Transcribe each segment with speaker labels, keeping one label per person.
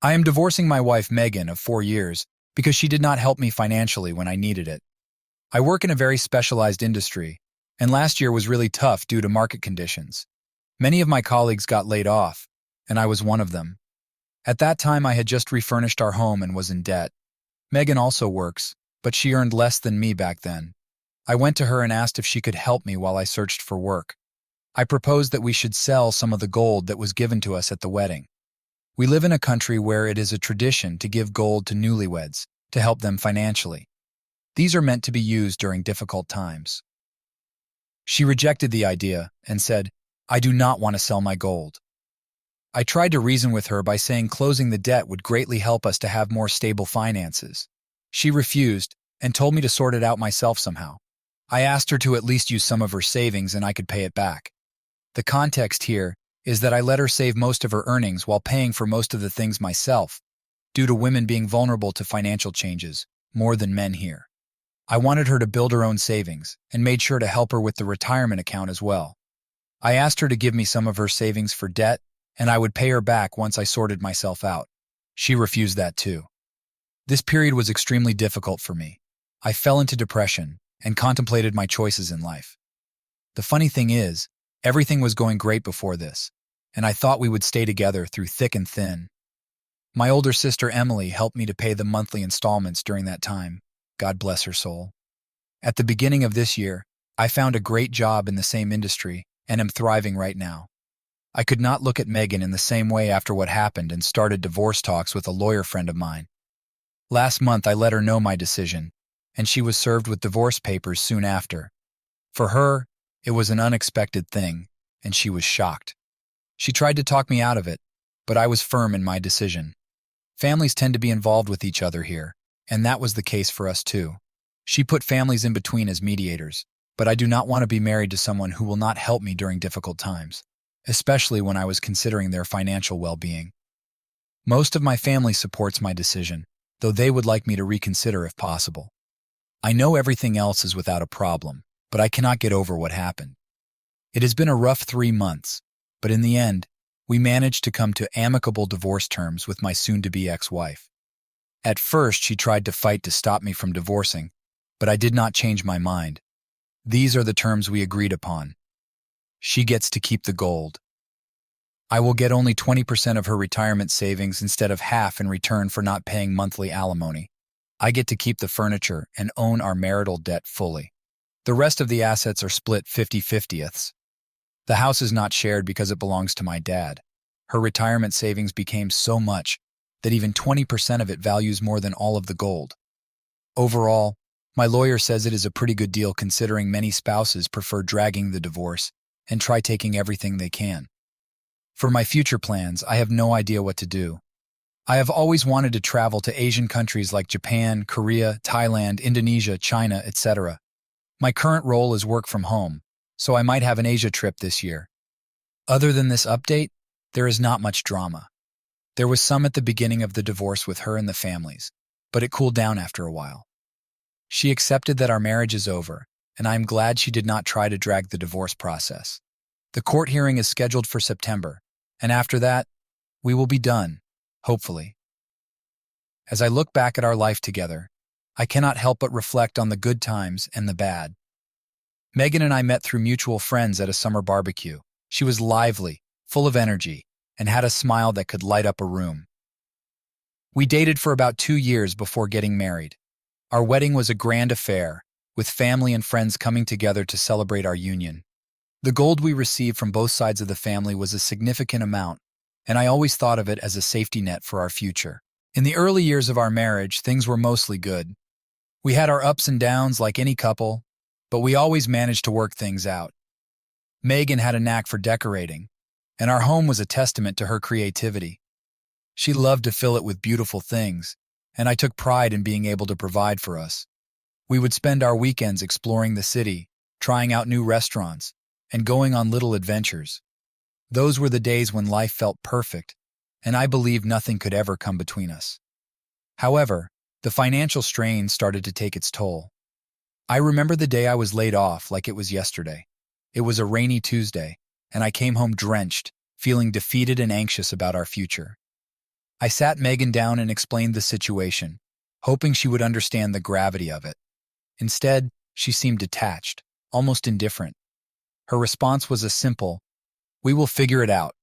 Speaker 1: I am divorcing my wife Megan of 4 years because she did not help me financially when I needed it. I work in a very specialized industry, and last year was really tough due to market conditions. Many of my colleagues got laid off, and I was one of them. At that time, I had just refurnished our home and was in debt. Megan also works, but she earned less than me back then. I went to her and asked if she could help me while I searched for work. I proposed that we should sell some of the gold that was given to us at the wedding. We live in a country where it is a tradition to give gold to newlyweds to help them financially. These are meant to be used during difficult times. She rejected the idea and said, "I do not want to sell my gold." I tried to reason with her by saying closing the debt would greatly help us to have more stable finances. She refused and told me to sort it out myself somehow. I asked her to at least use some of her savings and I could pay it back. The context here is that I let her save most of her earnings while paying for most of the things myself, due to women being vulnerable to financial changes, more than men here. I wanted her to build her own savings and made sure to help her with the retirement account as well. I asked her to give me some of her savings for debt, and I would pay her back once I sorted myself out. She refused that too. This period was extremely difficult for me. I fell into depression and contemplated my choices in life. The funny thing is, everything was going great before this, and I thought we would stay together through thick and thin. My older sister Emily helped me to pay the monthly installments during that time. God bless her soul. At the beginning of this year, I found a great job in the same industry and am thriving right now. I could not look at Megan in the same way after what happened and started divorce talks with a lawyer friend of mine. Last month, I let her know my decision, and she was served with divorce papers soon after. For her, it was an unexpected thing, and she was shocked. She tried to talk me out of it, but I was firm in my decision. Families tend to be involved with each other here, and that was the case for us too. She put families in between as mediators, but I do not want to be married to someone who will not help me during difficult times, especially when I was considering their financial well-being. Most of my family supports my decision, though they would like me to reconsider if possible. I know everything else is without a problem, but I cannot get over what happened. It has been a rough 3 months, but in the end, we managed to come to amicable divorce terms with my soon-to-be ex-wife. At first, she tried to fight to stop me from divorcing, but I did not change my mind. These are the terms we agreed upon. She gets to keep the gold. I will get only 20% of her retirement savings instead of half in return for not paying monthly alimony. I get to keep the furniture and own our marital debt fully. The rest of the assets are split 50-50ths. The house is not shared because it belongs to my dad. Her retirement savings became so much that even 20% of it values more than all of the gold. Overall, my lawyer says it is a pretty good deal considering many spouses prefer dragging the divorce and try taking everything they can. For my future plans, I have no idea what to do. I have always wanted to travel to Asian countries like Japan, Korea, Thailand, Indonesia, China, etc. My current role is work from home, so I might have an Asia trip this year. Other than this update, there is not much drama. There was some at the beginning of the divorce with her and the families, but it cooled down after a while. She accepted that our marriage is over, and I am glad she did not try to drag the divorce process. The court hearing is scheduled for September, and after that, we will be done, hopefully. As I look back at our life together, I cannot help but reflect on the good times and the bad. Megan and I met through mutual friends at a summer barbecue. She was lively, full of energy, and had a smile that could light up a room. We dated for about 2 years before getting married. Our wedding was a grand affair, with family and friends coming together to celebrate our union. The gold we received from both sides of the family was a significant amount, and I always thought of it as a safety net for our future. In the early years of our marriage, things were mostly good. We had our ups and downs like any couple, but we always managed to work things out. Megan had a knack for decorating, and our home was a testament to her creativity. She loved to fill it with beautiful things, and I took pride in being able to provide for us. We would spend our weekends exploring the city, trying out new restaurants, and going on little adventures. Those were the days when life felt perfect, and I believed nothing could ever come between us. However, the financial strain started to take its toll. I remember the day I was laid off like it was yesterday. It was a rainy Tuesday, and I came home drenched, feeling defeated and anxious about our future. I sat Megan down and explained the situation, hoping she would understand the gravity of it. Instead, she seemed detached, almost indifferent. Her response was a simple, "We will figure it out,"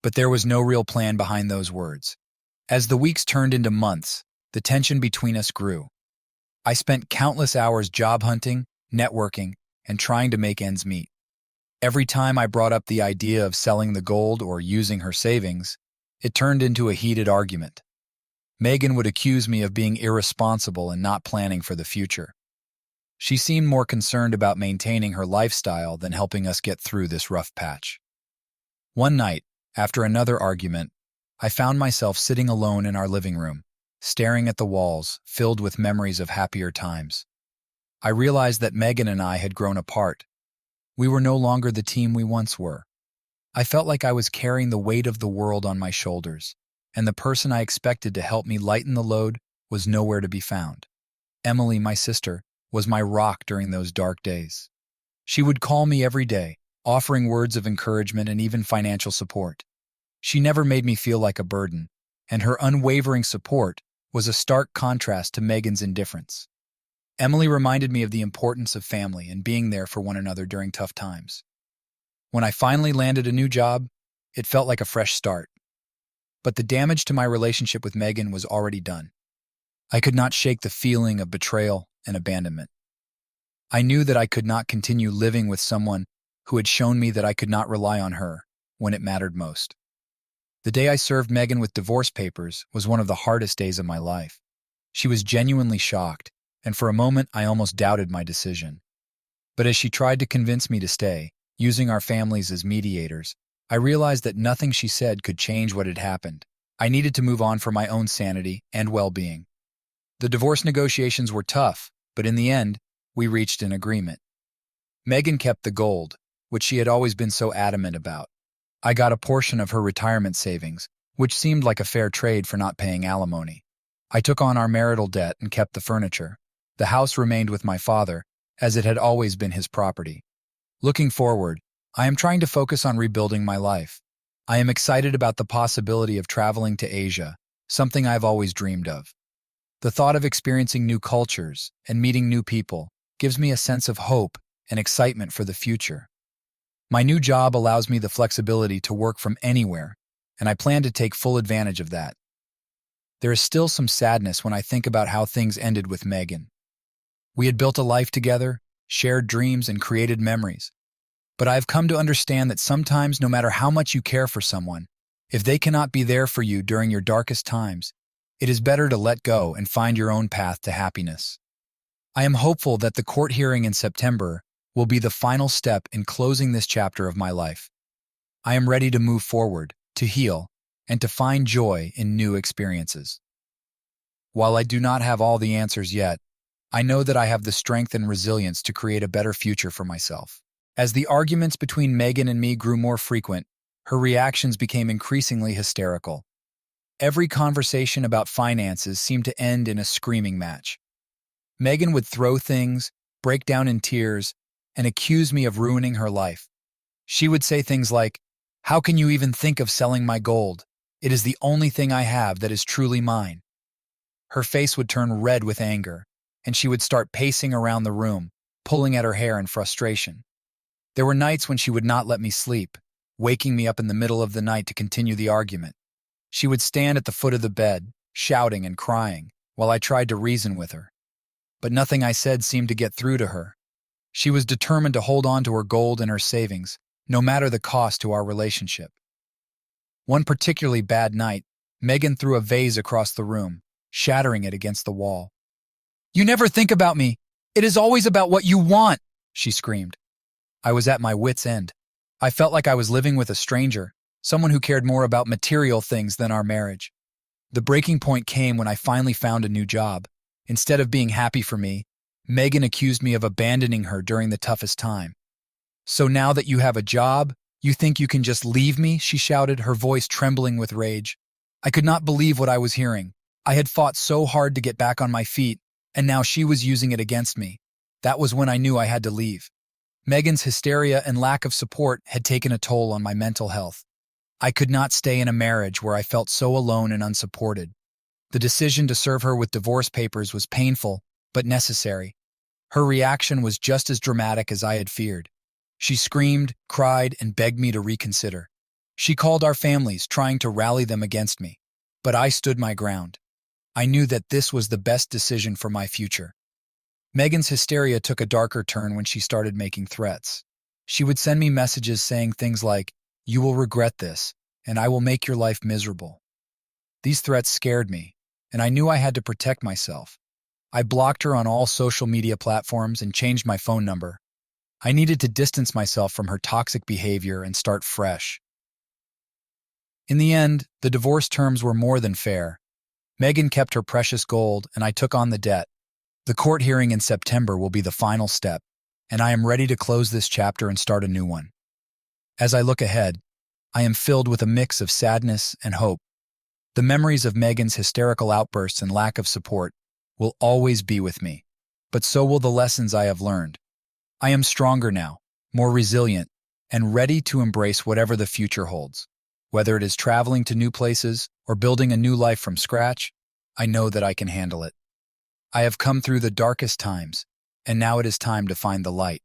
Speaker 1: but there was no real plan behind those words. As the weeks turned into months, the tension between us grew. I spent countless hours job hunting, networking, and trying to make ends meet. Every time I brought up the idea of selling the gold or using her savings, it turned into a heated argument. Megan would accuse me of being irresponsible and not planning for the future. She seemed more concerned about maintaining her lifestyle than helping us get through this rough patch. One night, after another argument, I found myself sitting alone in our living room, staring at the walls, filled with memories of happier times. I realized that Megan and I had grown apart. We were no longer the team we once were. I felt like I was carrying the weight of the world on my shoulders, and the person I expected to help me lighten the load was nowhere to be found. Emily, my sister, was my rock during those dark days. She would call me every day, offering words of encouragement and even financial support. She never made me feel like a burden, and her unwavering support was a stark contrast to Megan's indifference. Emily reminded me of the importance of family and being there for one another during tough times. When I finally landed a new job, it felt like a fresh start. But the damage to my relationship with Megan was already done. I could not shake the feeling of betrayal and abandonment. I knew that I could not continue living with someone who had shown me that I could not rely on her when it mattered most. The day I served Megan with divorce papers was one of the hardest days of my life. She was genuinely shocked, and for a moment I almost doubted my decision. But as she tried to convince me to stay, using our families as mediators, I realized that nothing she said could change what had happened. I needed to move on for my own sanity and well-being. The divorce negotiations were tough, but in the end, we reached an agreement. Megan kept the gold, which she had always been so adamant about. I got a portion of her retirement savings, which seemed like a fair trade for not paying alimony. I took on our marital debt and kept the furniture. The house remained with my father, as it had always been his property. Looking forward, I am trying to focus on rebuilding my life. I am excited about the possibility of traveling to Asia, something I've always dreamed of. The thought of experiencing new cultures and meeting new people gives me a sense of hope and excitement for the future. My new job allows me the flexibility to work from anywhere, and I plan to take full advantage of that. There is still some sadness when I think about how things ended with Megan. We had built a life together, shared dreams, and created memories. But I've come to understand that sometimes, no matter how much you care for someone, if they cannot be there for you during your darkest times, it is better to let go and find your own path to happiness. I am hopeful that the court hearing in September will be the final step in closing this chapter of my life. I am ready to move forward, to heal, and to find joy in new experiences. While I do not have all the answers yet, I know that I have the strength and resilience to create a better future for myself. As the arguments between Megan and me grew more frequent, her reactions became increasingly hysterical. Every conversation about finances seemed to end in a screaming match. Megan would throw things, break down in tears, and accuse me of ruining her life. She would say things like, "How can you even think of selling my gold? It is the only thing I have that is truly mine." Her face would turn red with anger, and she would start pacing around the room, pulling at her hair in frustration. There were nights when she would not let me sleep, waking me up in the middle of the night to continue the argument. She would stand at the foot of the bed, shouting and crying, while I tried to reason with her. But nothing I said seemed to get through to her. She was determined to hold on to her gold and her savings, no matter the cost to our relationship. One particularly bad night, Megan threw a vase across the room, shattering it against the wall. "You never think about me. It is always about what you want," she screamed. I was at my wit's end. I felt like I was living with a stranger, someone who cared more about material things than our marriage. The breaking point came when I finally found a new job. Instead of being happy for me, Megan accused me of abandoning her during the toughest time. "So now that you have a job, you think you can just leave me?" she shouted, her voice trembling with rage. I could not believe what I was hearing. I had fought so hard to get back on my feet, and now she was using it against me. That was when I knew I had to leave. Megan's hysteria and lack of support had taken a toll on my mental health. I could not stay in a marriage where I felt so alone and unsupported. The decision to serve her with divorce papers was painful, but necessary. Her reaction was just as dramatic as I had feared. She screamed, cried, and begged me to reconsider. She called our families, trying to rally them against me. But I stood my ground. I knew that this was the best decision for my future. Megan's hysteria took a darker turn when she started making threats. She would send me messages saying things like, "You will regret this, and I will make your life miserable." These threats scared me, and I knew I had to protect myself. I blocked her on all social media platforms and changed my phone number. I needed to distance myself from her toxic behavior and start fresh. In the end, the divorce terms were more than fair. Megan kept her precious gold, and I took on the debt. The court hearing in September will be the final step, and I am ready to close this chapter and start a new one. As I look ahead, I am filled with a mix of sadness and hope. The memories of Megan's hysterical outbursts and lack of support will always be with me, but so will the lessons I have learned. I am stronger now, more resilient, and ready to embrace whatever the future holds. Whether it is traveling to new places or building a new life from scratch, I know that I can handle it. I have come through the darkest times, and now it is time to find the light.